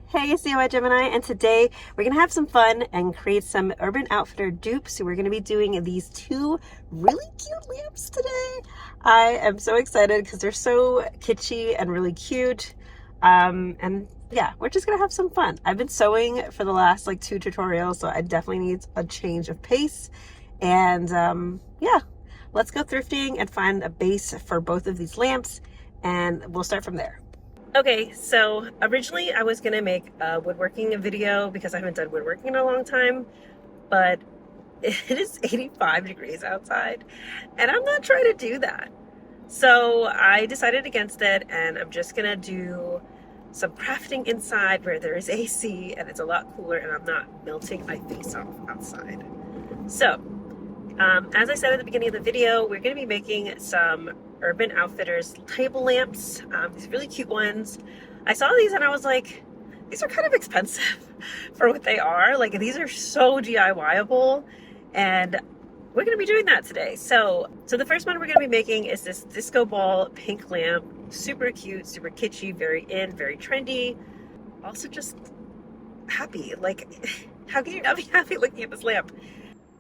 Hey, it's my Gemini, and today we're gonna have some fun and create some Urban Outfitter dupes. So we're gonna be doing these two really cute lamps today. I am so excited because they're so kitschy and really cute. And yeah, we're just gonna have some fun. I've been sewing for the last like 2 tutorials, so I definitely need a change of pace. And yeah, let's go thrifting and find a base for both of these lamps, and we'll start from there. Okay, so originally I was gonna make a woodworking video because I haven't done woodworking in a long time, but it is 85 degrees outside and I'm not trying to do that. So I decided against it, and I'm just gonna do some crafting inside where there is AC and it's a lot cooler and I'm not melting my face off outside. So as I said at the beginning of the video, we're going to be making some Urban Outfitters table lamps, these really cute ones. I saw these and I was like, these are kind of expensive for what they are. Like, these are so DIY-able, and we're going to be doing that today. So the first one we're going to be making is this disco ball pink lamp. Super cute, super kitschy, very in, very trendy. Also just happy. Like, how can you not be happy looking at this lamp?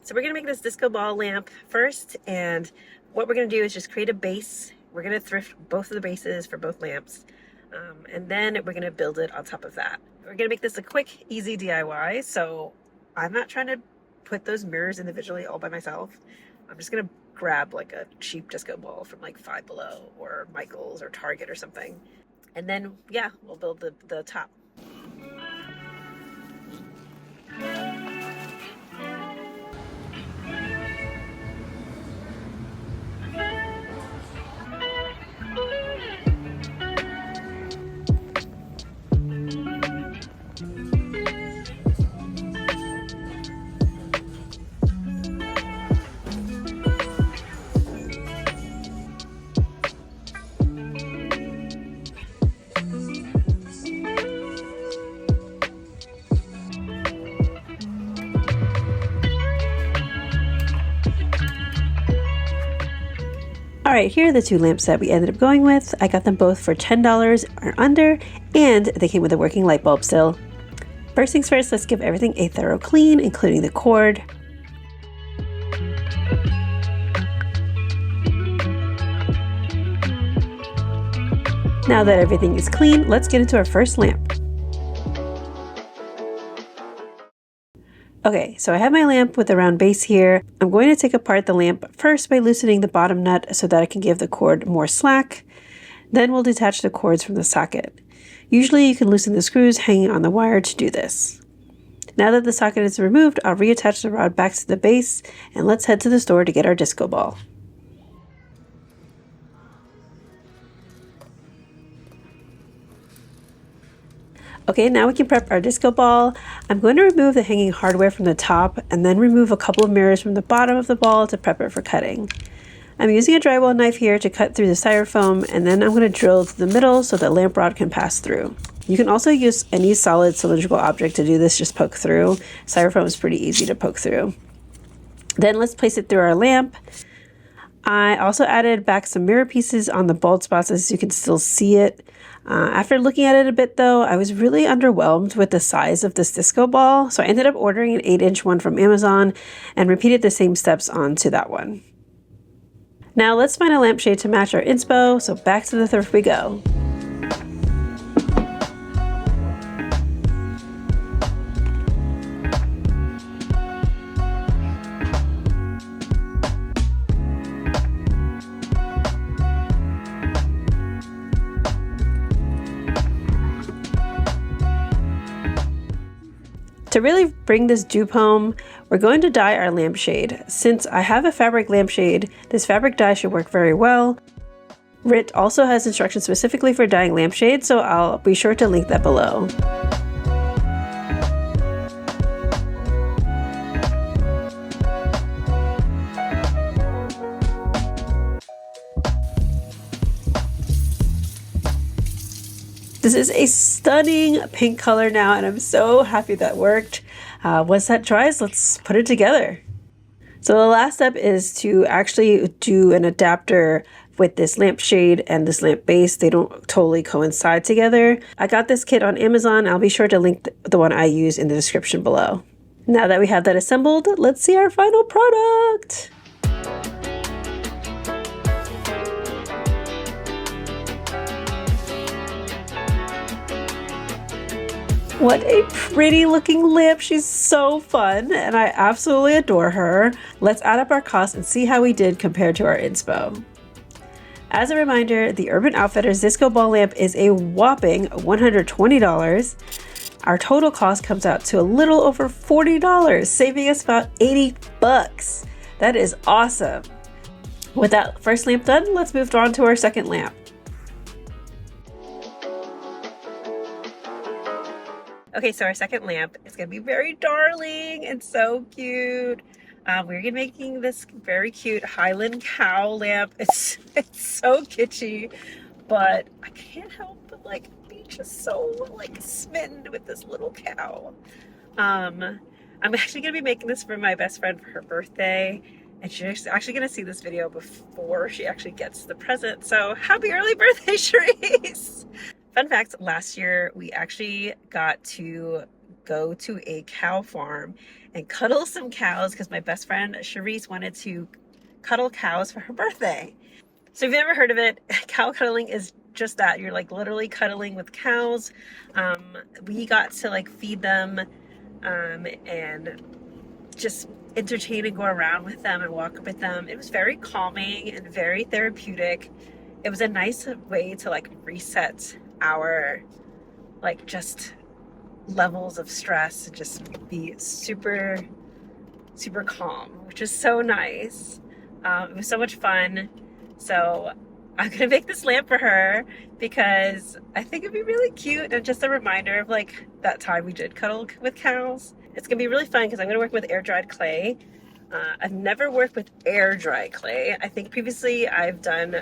So we're gonna make this disco ball lamp first, and what we're gonna do is just create a base. We're gonna thrift both of the bases for both lamps, and then we're gonna build it on top of that. We're gonna make this a quick, easy DIY, so I'm not trying to put those mirrors individually all by myself. I'm just gonna grab like a cheap disco ball from like Five Below or Michael's or Target or something, and then yeah, we'll build the top. All right, here are the two lamps that we ended up going with. I got them both for $10 or under, and they came with a working light bulb still. First things first, let's give everything a thorough clean, including the cord. Now that everything is clean, let's get into our first lamp. Okay, so I have my lamp with a round base here. I'm going to take apart the lamp first by loosening the bottom nut so that I can give the cord more slack. Then we'll detach the cords from the socket. Usually you can loosen the screws hanging on the wire to do this. Now that the socket is removed, I'll reattach the rod back to the base, and let's head to the store to get our disco ball. Okay, now we can prep our disco ball. I'm going to remove the hanging hardware from the top and then remove a couple of mirrors from the bottom of the ball to prep it for cutting. I'm using a drywall knife here to cut through the styrofoam, and then I'm going to drill to the middle so the lamp rod can pass through. You can also use any solid cylindrical object to do this, just poke through. Styrofoam is pretty easy to poke through. Then let's place it through our lamp. I also added back some mirror pieces on the bald spots as you can still see it. After looking at it a bit though, I was really underwhelmed with the size of this disco ball, so I ended up ordering an 8-inch one from Amazon and repeated the same steps onto that one. Now let's find a lampshade to match our inspo, so back to the thrift we go. To really bring this dupe home, we're going to dye our lampshade. Since I have a fabric lampshade, this fabric dye should work very well. RIT also has instructions specifically for dyeing lampshades, so I'll be sure to link that below. This is a stunning pink color now, and I'm so happy that worked. Once that dries, let's put it together. So the last step is to actually do an adapter with this lampshade and this lamp base. They don't totally coincide together. I got this kit on Amazon. I'll be sure to link the one I use in the description below. Now that we have that assembled, let's see our final product. What a pretty looking lamp. She's so fun and I absolutely adore her. Let's add up our costs and see how we did compared to our inspo. As a reminder, the Urban Outfitters Disco Ball lamp is a whopping $120. Our total cost comes out to a little over $40, saving us about 80 bucks. That is awesome. With that first lamp done, let's move on to our second lamp. Okay, so our second lamp is going to be very darling and so cute. We're going to be making this very cute Highland cow lamp. It's so kitschy, but I can't help but like be just so like smitten with this little cow. I'm actually going to be making this for my best friend for her birthday, and she's actually going to see this video before she actually gets the present. So happy early birthday, Cherise! Fun fact, last year we actually got to go to a cow farm and cuddle some cows because my best friend Cherise wanted to cuddle cows for her birthday. So if you've never heard of it, cow cuddling is just that. You're like literally cuddling with cows. We got to like feed them and just entertain and go around with them and walk with them. It was very calming and very therapeutic. It was a nice way to like reset our like just levels of stress and just be super calm, which is so nice. It was so much fun. So I'm gonna make this lamp for her because I think it'd be really cute and just a reminder of like that time we did cuddle with cows. It's gonna be really fun because I'm gonna work with air dried clay. I've never worked with air dry clay. I think previously I've done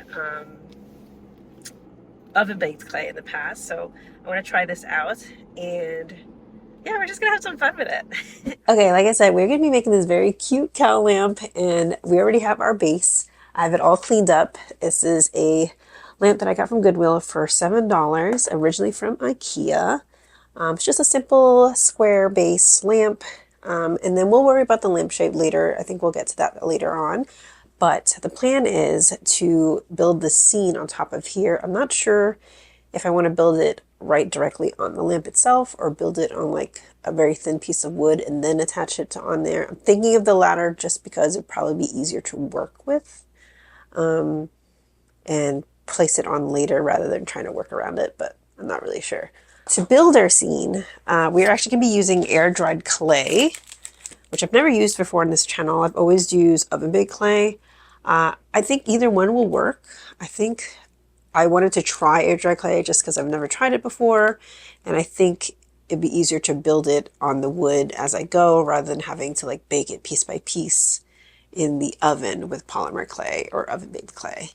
oven baked clay in the past, so I want to try this out, and yeah, we're just gonna have some fun with it. Okay, like I said, we're gonna be making this very cute cow lamp, and we already have our base. I have it all cleaned up. This is a lamp that I got from Goodwill for $7, originally from IKEA. It's just a simple square base lamp, and then we'll worry about the lampshade later. I think we'll get to that later on. But the plan is to build the scene on top of here. I'm not sure if I want to build it right directly on the lamp itself or build it on like a very thin piece of wood and then attach it to on there. I'm thinking of the latter just because it'd probably be easier to work with and place it on later rather than trying to work around it, but I'm not really sure. To build our scene, we're actually going to be using air dried clay, which I've never used before on this channel. I've always used oven baked clay. I think either one will work. I think I wanted to try air dry clay just because I've never tried it before, and I think it'd be easier to build it on the wood as I go rather than having to like bake it piece by piece in the oven with polymer clay or oven baked clay.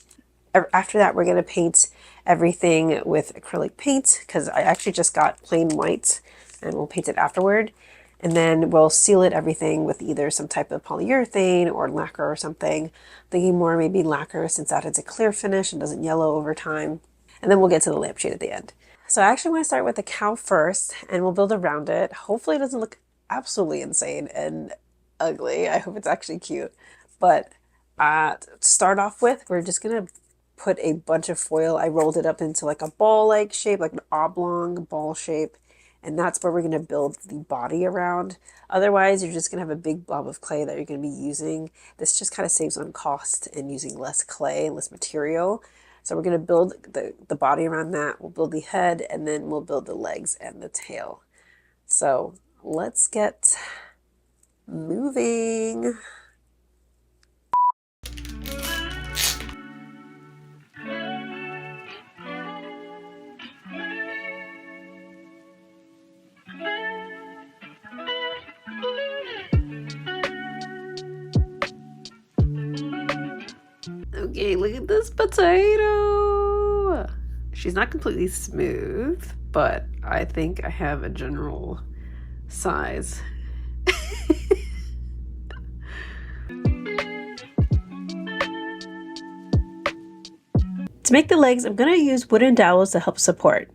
After that, we're going to paint everything with acrylic paint because I actually just got plain white, and we'll paint it afterward. And then we'll seal it everything with either some type of polyurethane or lacquer or something. Thinking more maybe lacquer since that is a clear finish and doesn't yellow over time. And then we'll get to the lampshade at the end. So I actually want to start with the cow first, and we'll build around it. Hopefully it doesn't look absolutely insane and ugly. I hope it's actually cute. But to start off with, we're just going to put a bunch of foil. I rolled it up into like a ball-like shape, like an oblong ball shape. And that's where we're going to build the body around. Otherwise, you're just going to have a big blob of clay that you're going to be using. This just kind of saves on cost and using less clay, less material. So we're going to build the body around that. We'll build the head, and then we'll build the legs and the tail. So let's get moving. Okay, look at this potato. She's not completely smooth, but I think I have a general size. To make the legs, I'm going to use wooden dowels to help support.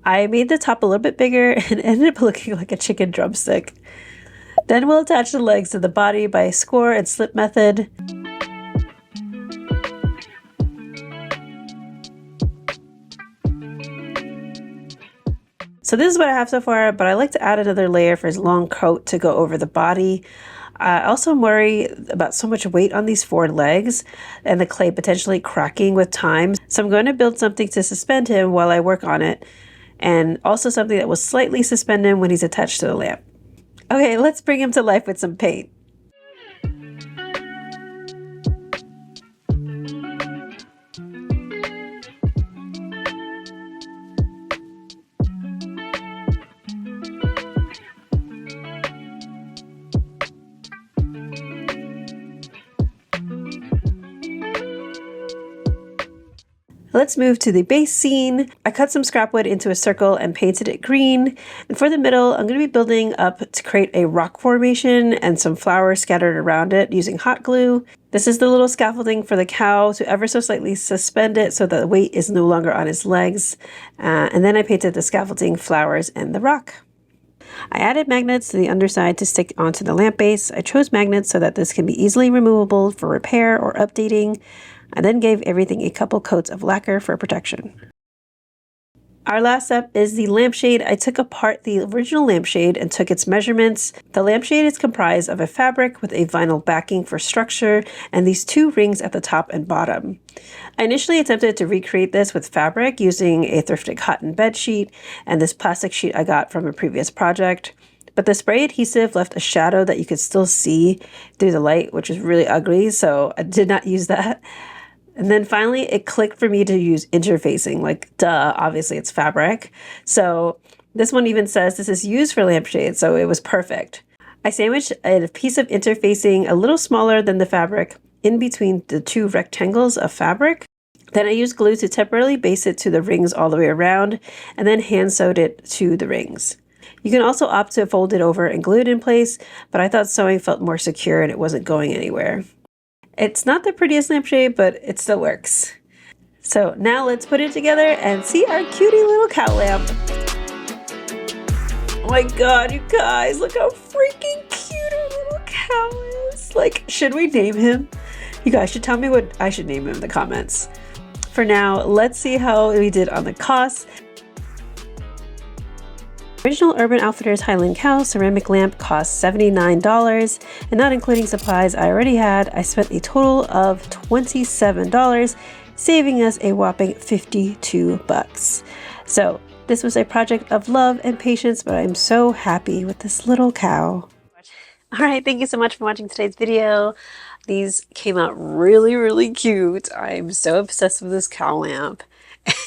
I made the top a little bit bigger and it ended up looking like a chicken drumstick. Then we'll attach the legs to the body by a score and slip method. So this is what I have so far, but I like to add another layer for his long coat to go over the body. I also worry about so much weight on these forward legs and the clay potentially cracking with time. So I'm going to build something to suspend him while I work on it, and also something that will slightly suspend him when he's attached to the lamp. Okay, let's bring him to life with some paint. Let's move to the base scene. I cut some scrap wood into a circle and painted it green. And for the middle, I'm going to be building up to create a rock formation and some flowers scattered around it using hot glue. This is the little scaffolding for the cow to ever so slightly suspend it so that the weight is no longer on his legs. And then I painted the scaffolding, flowers, and the rock. I added magnets to the underside to stick onto the lamp base. I chose magnets so that this can be easily removable for repair or updating. I then gave everything a couple coats of lacquer for protection. Our last step is the lampshade. I took apart the original lampshade and took its measurements. The lampshade is comprised of a fabric with a vinyl backing for structure and these two rings at the top and bottom. I initially attempted to recreate this with fabric using a thrifted cotton bed sheet and this plastic sheet I got from a previous project. But the spray adhesive left a shadow that you could still see through the light, which is really ugly, so I did not use that. And then finally, it clicked for me to use interfacing, like duh, obviously it's fabric. So this one even says this is used for lampshades, so it was perfect. I sandwiched a piece of interfacing a little smaller than the fabric in between the two rectangles of fabric. Then I used glue to temporarily base it to the rings all the way around, and then hand sewed it to the rings. You can also opt to fold it over and glue it in place, but I thought sewing felt more secure and it wasn't going anywhere. It's not the prettiest lampshade, but it still works. So now let's put it together and see our cutie little cow lamp. Oh my god, you guys, look how freaking cute our little cow is. Like, should we name him? You guys should tell me what I should name him in the comments. For now, let's see how we did on the cost. Original Urban Outfitters Highland Cow ceramic lamp cost $79, and not including supplies I already had, I spent a total of $27, saving us a whopping $52. So this was a project of love and patience, but I'm so happy with this little cow. All right, thank you so much for watching today's video. These came out really, really cute. I'm so obsessed with this cow lamp,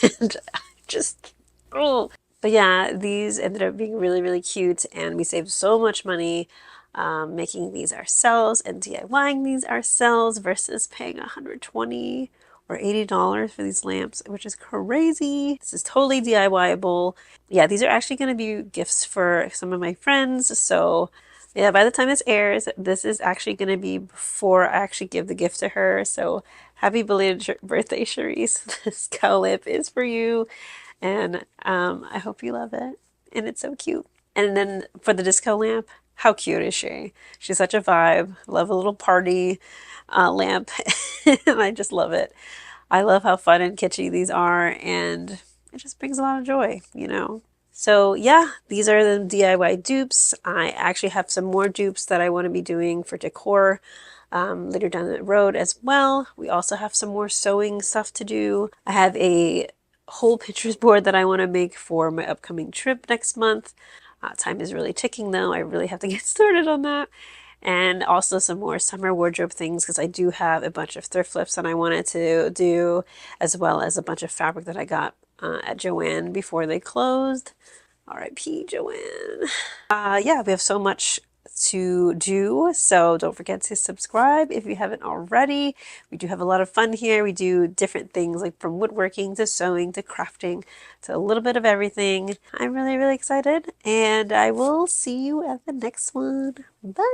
and just, oh. But yeah, these ended up being really, really cute, and we saved so much money making these ourselves and DIYing these ourselves versus paying $120 or $80 for these lamps, which is crazy. This is totally DIYable. Yeah, these are actually going to be gifts for some of my friends. So yeah, by the time this airs, this is actually going to be before I actually give the gift to her. So happy belated birthday, Charisse. This cow lamp is for you. And I hope you love it. And it's so cute. And then for the disco lamp, how cute is she? She's such a vibe. Love a little party lamp. And I just love it. I love how fun and kitschy these are. And it just brings a lot of joy, you know. So yeah, these are the DIY dupes. I actually have some more dupes that I want to be doing for decor later down the road as well. We also have some more sewing stuff to do. I have a whole Pinterest board that I want to make for my upcoming trip next month. Time is really ticking though. I really have to get started on that. And also some more summer wardrobe things, because I do have a bunch of thrift flips that I wanted to do, as well as a bunch of fabric that I got at Joann before they closed. R.I.P. Joann. Yeah, we have so much to do, so don't forget to subscribe if you haven't already. We do have a lot of fun here. We do different things, like from woodworking to sewing to crafting to a little bit of everything. I'm really, really excited, and I will see you at the next one. Bye.